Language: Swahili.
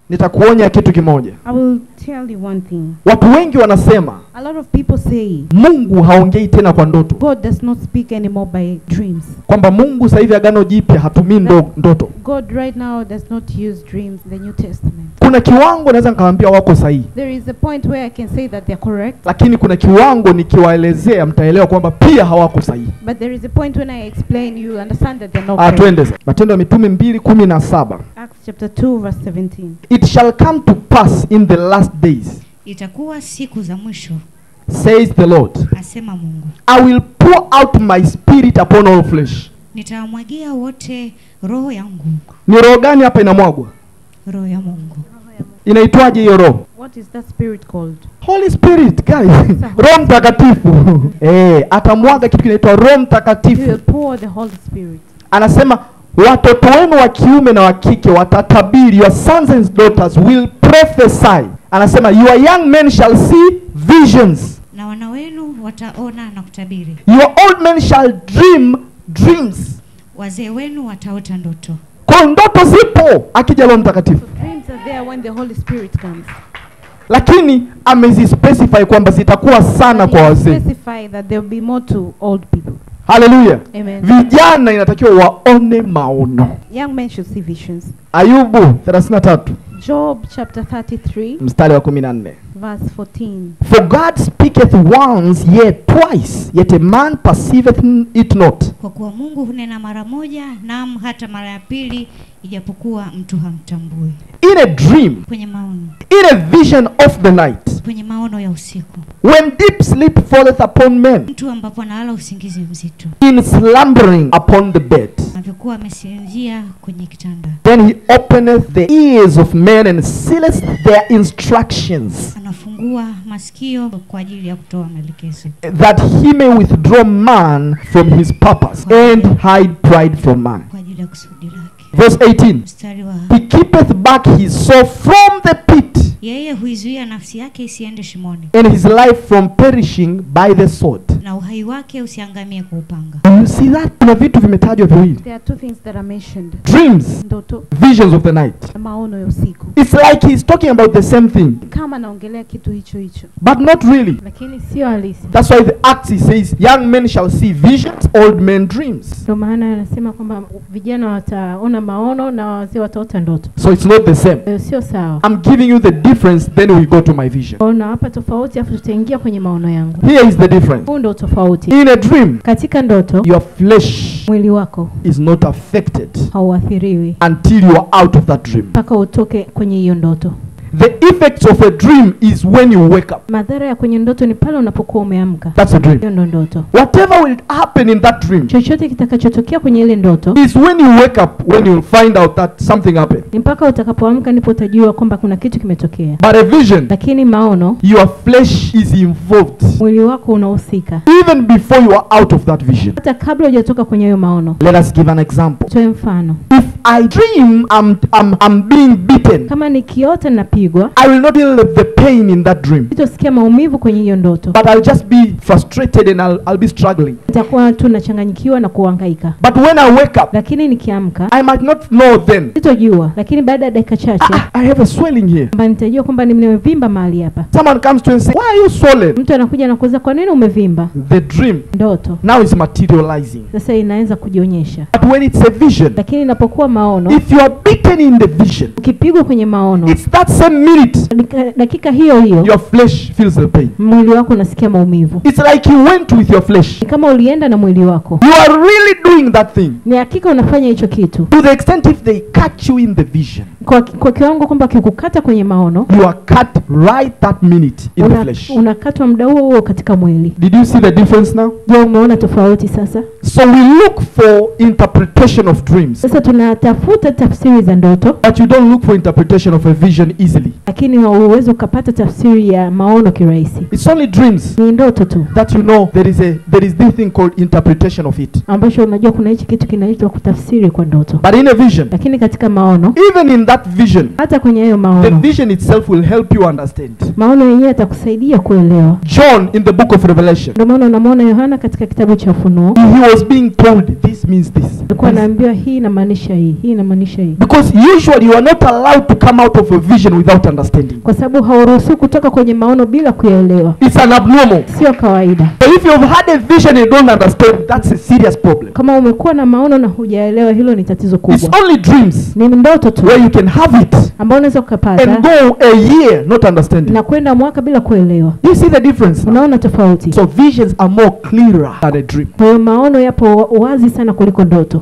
Nitakuonya kitu kimoja. I will tell you one thing. Watu wengi wanasema, A lot of people say, Mungu haongei tena kwa ndoto. God does not speak anymore by dreams. Kwamba Mungu sasa hivi agano jipya hatumii ndoto. God right now does not use dreams in the New Testament. Kuna kiwango naweza nikamwambia wako sahihi. There is a point where I can say that they're correct. Lakini kuna kiwango nikiwaelezea mtaelewa kwamba pia hawako sahihi. But there is a point when I explain, you understand that they're not correct. Twende. Matendo ya Mitume 2:17. Acts chapter 2 verse 17. It shall come to pass in the last days, itakuwa siku za mwisho, says the Lord, asema Mungu, I will pour out my spirit upon all flesh. Nitamwagia wote roho yangu. Ni roho gani hapa inamwagwa? Roho ya Mungu. Inaitwaje hiyo roho? What is that spirit called? Holy Spirit, guys. Roho Mtakatifu. Atamwaga kitu kinaitwa Roho Mtakatifu. He will pour the Holy Spirit. Anasema watoto wenu wa kiume na wa kike watatabiri, your sons and daughters will prophesy. Anasema your young men shall see visions. Na wana wenu wataona na kutabiri. Your old men shall dream dreams. Wazee wenu wataota ndoto. Kwa ndoto zipo akija Roho Mtakatifu. So dreams are there when the Holy Spirit comes. Lakini amezi-specify kwamba zitakuwa sana kwa wazee. Specify that there will be more to old people. Hallelujah. Amen. Vijana inatakiwa waone maono. Young men should see visions. Ayubu 33 Job chapter 33 mstari wa 14. verse 14. For God speaketh once, yet twice, yet a man perceiveth it not. Kwa kuwa Mungu hunena mara moja, naam hata mara ya pili, ijapokuwa mtu hamtambui. In a dream, kwenye maono, in a vision of the night, kwenye maono ya usiku, when deep sleep falleth upon men, mtu ambapo analala usingizi mzito, in slumbering upon the bed, anapokuwa amesinzia kwenye kitanda, then he openeth the ears of men and sealeth their instructions, anafungua masikio kwa ajili ya kutoa maelekezo, that he may withdraw man from his purpose and hide pride from man. kwa ajili ya kusudi lake. Verse 18. Mstari wa, He keepeth back his soul from the pit, yeye huizuia nafsi yake isiende shimoni, and his life from perishing by the sword. na uhai wake usiangamie kwa upanga. Do you see that? Kuna vitu vimetajwa viwili. There are two things that are mentioned. Dreams, Ndoto, visions of the night. maono ya usiku. It's like he's talking about the same thing, Kama naongelea kitu hicho hicho, but not really. lakini sio halisi. That's why the Acts he says, young men shall see visions, old men dreams. Ndio maana anasema kwamba vijana wataona maono na wazee wataota ndoto. So it's not the same. Sio sawa. I'm giving you the difference, then we go to my vision. Ona hapa tofauti, afu tutaingia kwenye maono yangu. Here is the difference. Huu ndio tofauti. In a dream, Katika ndoto, your flesh mwili wako is not affected hauathiriwi until you are out of that dream. mpaka utoke kwenye hiyo ndoto. The effects of a dream is when you wake up. Madhara ya kwenye ndoto ni pale unapokuwa umeamka. That's a dream. Hiyo ndo ndoto. Whatever will happen in that dream Chochote kitakachotokea kwenye ile ndoto is when you wake up, when you find out that something happened. ni mpaka utakapoamka ndipo utajua kwamba kuna kitu kimetokea. But a vision, Lakini maono, your flesh is involved mwili wako unahusika even before you are out of that vision. hata kabla hujatoka kwenye hiyo maono. Let us give an example. Toe mfano. If I dream I'm being beaten, Kama nikiota napigwa, I will not feel the pain in that dream, sitosikia maumivu kwenye hiyo ndoto. but I'll just be frustrated and I'll be struggling. Nitakuwa tu nachanganyikiwa na kuhangaika. But when I wake up, Lakini nikiamka, I might not know then. sitojua, lakini baada ya dakika chache I have a swelling here. kwamba nitajua kwamba nimevimba mahali hapa. Someone comes to and say, why are you swollen? Mtu anakuja na kuuliza kwa nini umevimba? The dream Ndoto now is materializing. sasa inaanza kujionyesha. But when it's a vision, Lakini inapokuwa maono, if you are beaten in the vision, ukipigwa kwenye maono, it's that same minute dakika hiyo hiyo your flesh feels the pain. mwili wako unasikia maumivu. It's like you went with your flesh. Ni kama ulienda na mwili wako. You are really doing that thing. Ni hakika unafanya hicho kitu. To the extent if they catch you in the vision, Kwa kiwango kwamba kikukata kwenye maono, you are cut right that minute in the flesh. unakatwa muda huo huo katika mwili. Did you see the difference now? Je, umeona tofauti sasa? So we look for interpretation of dreams, Sasa tunatafuta tafsiri za ndoto, but you don't look for interpretation of a vision easily. lakini hauwezi ukapata tafsiri ya maono kirahisi. It's only dreams Ni ndoto tu that you know there is this thing called interpretation of it. ambacho unajua kuna hichi kitu kinaitwa kutafsiri kwa ndoto. But in a vision, Lakini katika maono, even in that vision, hata kwenye hayo the maono, vision itself will help you understand. maono yenyewe yatakusaidia kuelewa. John in the book of Revelation, Ndio maana unamwona Yohana katika kitabu cha Ufunuo, he was being told this means this. alikuwa anaambiwa hii inamaanisha hii. Hii inamaanisha hii. Because usually you are not allowed to come out of a vision without understanding. Kwa sababu hauruhusiwi kutoka kwenye maono bila kuyaelewa. It's an abnormal. Sio kawaida. So if you've had a vision and you don't understand, that's a serious problem. Kama umekuwa na maono na hujaelewa, hilo ni tatizo kubwa. It's only dreams Ni ndoto tu where you can have it ambao unaweza ukapata and go a year not understanding. na kwenda mwaka bila kuelewa. You see the difference? Unaona tofauti? So visions are more clearer than a dream. Kwa hiyo maono yapo wazi sana kuliko ndoto.